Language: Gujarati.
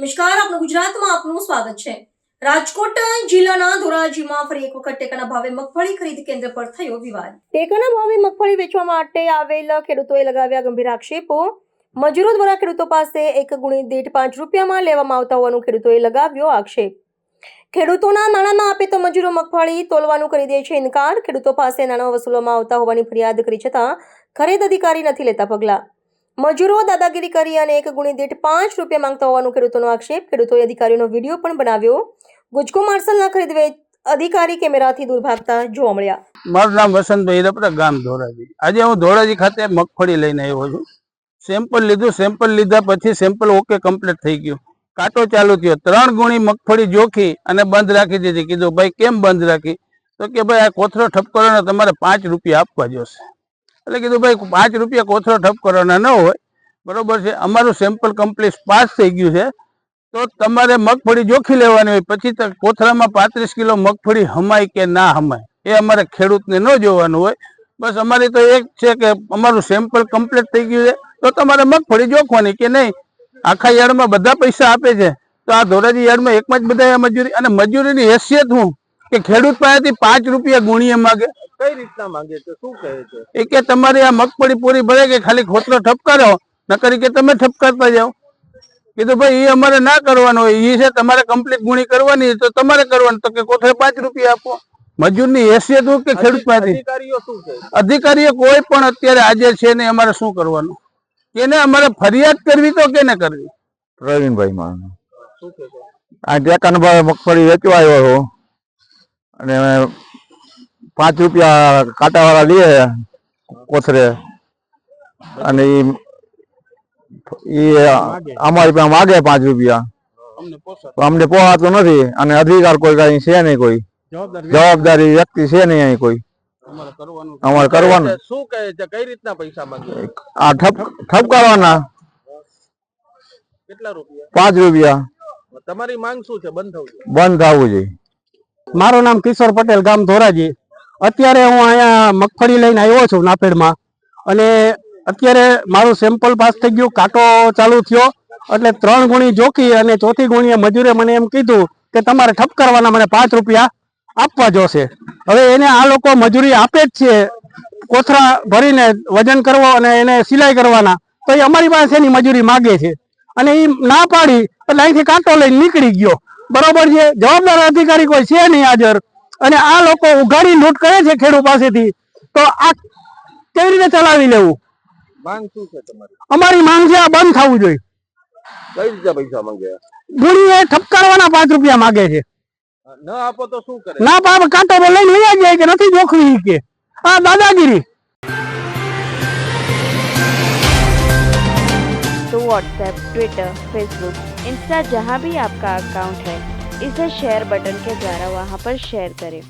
નમસ્કાર, આપનું ગુજરાતમાં આપનું સ્વાગત છે। રાજકોટ જિલ્લાના ધોરાજીમાં ફરી એક વખત ટેકાના ભાવે મગફળી ખરીદ કેન્દ્ર પર થયો વિવાદ। ટેકાના ભાવે મગફળી વેચવા માટે આવેલ ખેડૂતોએ લગાવ્યા ગંભીર આક્ષેપો। મજૂરો દ્વારા ખેડૂતો પાસે એક ગુણી દીઠ 5 રૂપિયામાં લેવામાં આવતા હોવાનું ખેડૂતોએ લગાવ્યો આક્ષેપ। ખેડૂતોના નાણાં ન આપે તો મજૂરો મગફળી તોલવાનું કરી દે છે ઇનકાર। ખેડૂતો પાસે નાણાં વસૂલવામાં આવતા હોવાની ફરિયાદ કરી છતાં ખરીદ અધિકારી નથી લેતા પગલાં। મજૂરો દાદાગીરી કરી અને એક ગુણી દીઠ 5 રૂપિયા માંગતા હોવાનું ખેડૂતોનો આક્ષેપ। ખેડૂતોએ અધિકારીનો વિડીયો પણ બનાવ્યો। ગુજકો માર્શલના ખરીદ અધિકારી કેમેરાથી દૂર ભાગતા જોવા મળ્યા। મારું નામ વસંતભાઈ હિરપરા, ગામ ધોરાજી। આજે હું ધોરાજી ખાતે મગફળી લઈને આવ્યો છું। સેમ્પલ લીધું, સેમ્પલ લીધા પછી સેમ્પલ ઓકે કમ્પ્લીટ થઈ ગયું, કાંટો ચાલુ થયો। 3 ગુણી મગફળી જોખી અને બંધ રાખી દીધી। કીધું ભાઈ કેમ બંધ રાખી? તો કે ભાઈ આ કોથળો ઠપકરવાનો તમારે 5 રૂપિયા આપવા જોશે। એટલે કીધું ભાઈ 5 રૂપિયા કોથળો ઠપકરવાના ન હોય, બરોબર છે। અમારું સેમ્પલ કમ્પ્લીટ પાસ થઈ ગયું છે, તો તમારે મગફળી જોખી લેવાની હોય। પછી કોથળામાં 35 કિલો મગફળી હમાય કે ના હમાય એ અમારે ખેડૂતને ન જોવાનું હોય। બસ અમારી તો એક છે કે અમારું સેમ્પલ કમ્પ્લીટ થઈ ગયું છે, તો તમારે મગફળી જોખવાની કે નહીં। આખા યાર્ડમાં બધા પૈસા આપે છે, તો આ ધોરાજી યાર્ડમાં એકમાં જ બધા મજૂરી, અને મજૂરીની હેસિયત હું કે ખેડૂત પાસેથી 5 રૂપિયા ગુણીએ માગે। કઈ રીતના માંગે છે, શું કહે છે? એ કે તમારી આ મગફળી પૂરી ભરે કે ખાલી ખોતરો ઠપકારો, નકરી કે તમે ઠપકારતા જાઓ। કીધું ભાઈ એ અમારે ના કરવાનું હોય, એ છે તમારે કમ્પ્લીટ ગુણી કરવાની તો તમારે કરવાનું, તો કે કોથળે 5 રૂપિયા આપો। મજૂરની હેસિયત હું કે ખેડૂત પાસેથી અધિકારીઓ શું છે? અધિકારીઓ કોઈ પણ અત્યારે હાજર છે ને, અમારે શું કરવાનું? કેને અમારે ફરિયાદ કરવી તો કેને કરવી? પ્રવીણભાઈ માં શું કહે છે? આ ટેકાના ભાવે મગફળી વેચવા આવ્યો છું, અને 5 રૂપિયા કાંટાવાળા લે કોથરે, અને એ અમારી પાસે માગે 5 રૂપિયા, અમને પોહાતું નથી। અને અધિકાર કોઈ કઈ છે નહીં, કોઈ જવાબદારી વ્યક્તિ છે નહીં અહીં કોઈ। અમારે કરવાનું શું કહે છે? કઈ રીતના પૈસા માંગે? આ ઠપકારવાના કેટલા રૂપિયા? 5 રૂપિયા। તમારી માંગ શું છે? બંધ થવું જોઈએ? બંધ થવું જોઈએ। મારું નામ કિશોર પટેલ, ગામ ધોરાજી। અત્યારે હું અહીંયા મગફળી લઈને આવ્યો છું નાફેડમાં, અને અત્યારે મારું સેમ્પલ પાસ થઈ ગયું, કાંટો ચાલુ થયો, એટલે 3 ગુણી જોખી અને ચોથી ગુણીએ મજૂરે મને એમ કીધું કે તમારે ઠપકારવાના, મને 5 રૂપિયા આપવા જોશે। હવે એને આ લોકો મજૂરી આપે જ છે, કોથળા ભરીને વજન કરવો અને એને સિલાઈ કરવાના, તો એ અમારી પાસે એની મજૂરી માગે છે, અને એ ના પાડી એટલે અહીંથી કાંટો લઈને નીકળી ગયો, બરોબર છે। જવાબદાર અધિકારી કોઈ છે નહીં હાજર, અને આ લોકો ઉઘાડી લૂંટ કરે છે ખેડૂત પાસેથી, તો આ કેવી રીતે ચલાવી લેવું? માંગ શું છે તમારી? અમારી માંગ છે આ બંધ થવું જોઈએ। કઈ રીતે પૈસા માંગે? ગુણીએ ઠપકારવાના 5 રૂપિયા માગે છે। ન આપો તો શું કરે? ના પાપ કાંટો લઈને વયા જાય કે નથી જોખવી કે આ દાદાગીરી। तो व्हाट्सएप, ट्विटर, फेसबुक, इंस्टा जहाँ भी आपका अकाउंट है, इसे शेयर बटन के द्वारा वहाँ पर शेयर करें।